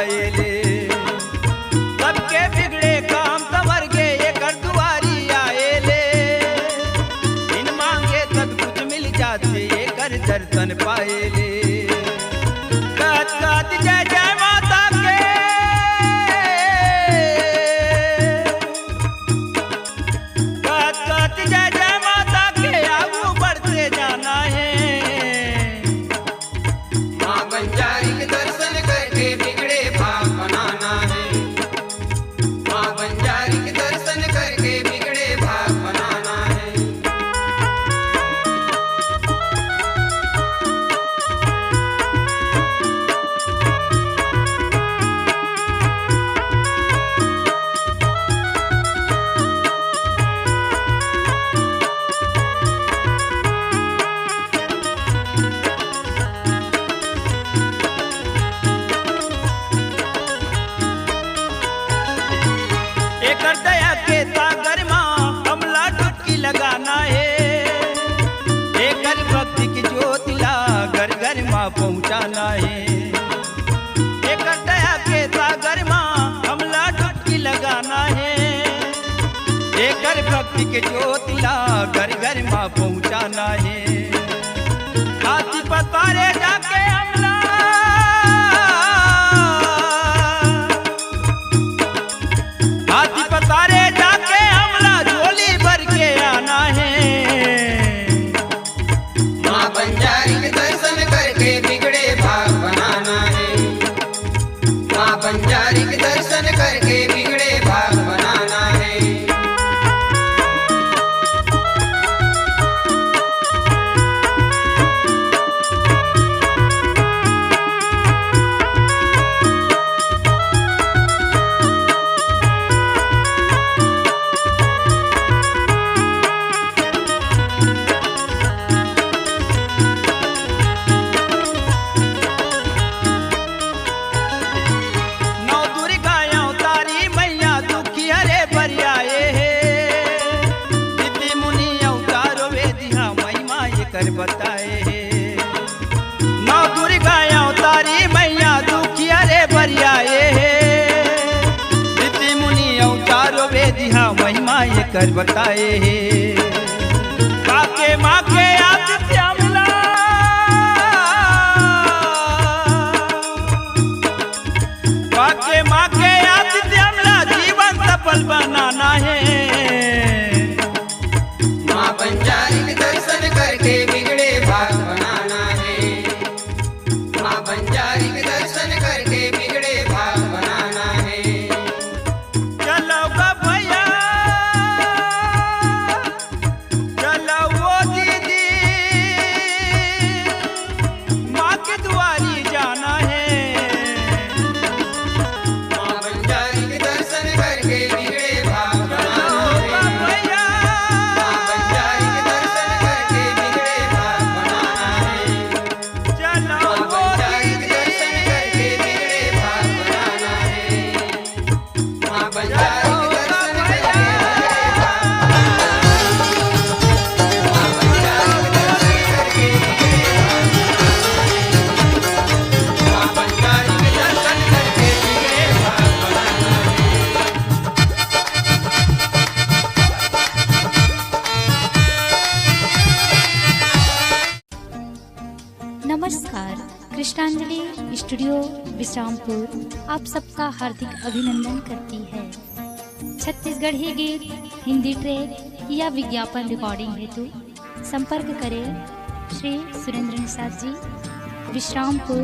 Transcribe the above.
पाएले। सबके बिगड़े काम संवर के ये कर दुआरी आएले। इन मांगे सब कुछ मिल जाते ये कर दर्शन पाएले। गात गात जय जय माता के, गात गात जय जय माता के आगू बढ़ते जाना है। माँ बंजारी के दर्शन करके बिगड़े भाग बनाना है। माँ बंजारी के दर्शन करके बिगड़े भाग बनाना है। एकर दया के सागर माँ कमला डुबकी लगाना है। एकर भक्ति की ज्योति ला घर घर माँ पहुँचाना है। एकर दया के सागर माँ कमला डुबकी लगाना है। एकर भक्ति के ज्योति ला घर घर माँ पहुँचाना है। हाथी पसारे जाके हमला, हाथी पसारे जाके हमला झोली भर के आना है। माँ बंजारी के दर्शन करके बिगड़े भाग बनाना है। माँ बंजारी के दर्शन करके बिगड़े भाग बनाना है। नौ दुर्गा अवतारी मैया दुखी हरे बरियाए है। ऋषि मुनि अवतारो वेदिहा महिमा ये कर बताए है। नौ दुर्गा अवतारी मैया दुखी हरे बरियाए है। ऋषि मुनि अवतारो वेदिहा महिमा ये कर बताए है। काके माँ के आदित्य हमला, काके माँ के आदित्य हमला जीवन सफल बनाना है। माँ बंजारी के दर्शन करके बिगड़े भाग बनाना है। माँ बंजारी के दर्शन करके बिगड़े भाग बनाना है। चलो गा भैया, चलो वो दीदी, माँ के दुआरी जाना है। माँ बंजारी के दर्शन करके बिगड़े भाग बनाना चलो गा है। भैया, माँ बंजारी के दर्शन करके बिगड़े भाग बनाना है। चलो माँ वो बंजारी के दीदी, दर्शन करके बिगड़े भाग बनाना है। माँ बंजारी के दर्शन करके बिगड़े भाग माँ बंजारी के दर्शन करके बिगड़े भाग बनाना है। नमस्कार, कृष्णांजलि स्टूडियो विश्रामपुर आप सबका हार्दिक अभिनंदन करती है। छत्तीसगढ़ी गीत, हिंदी ट्रैक या विज्ञापन रिकॉर्डिंग हेतु संपर्क करें श्री सुरेंद्र निषाद जी, विश्रामपुर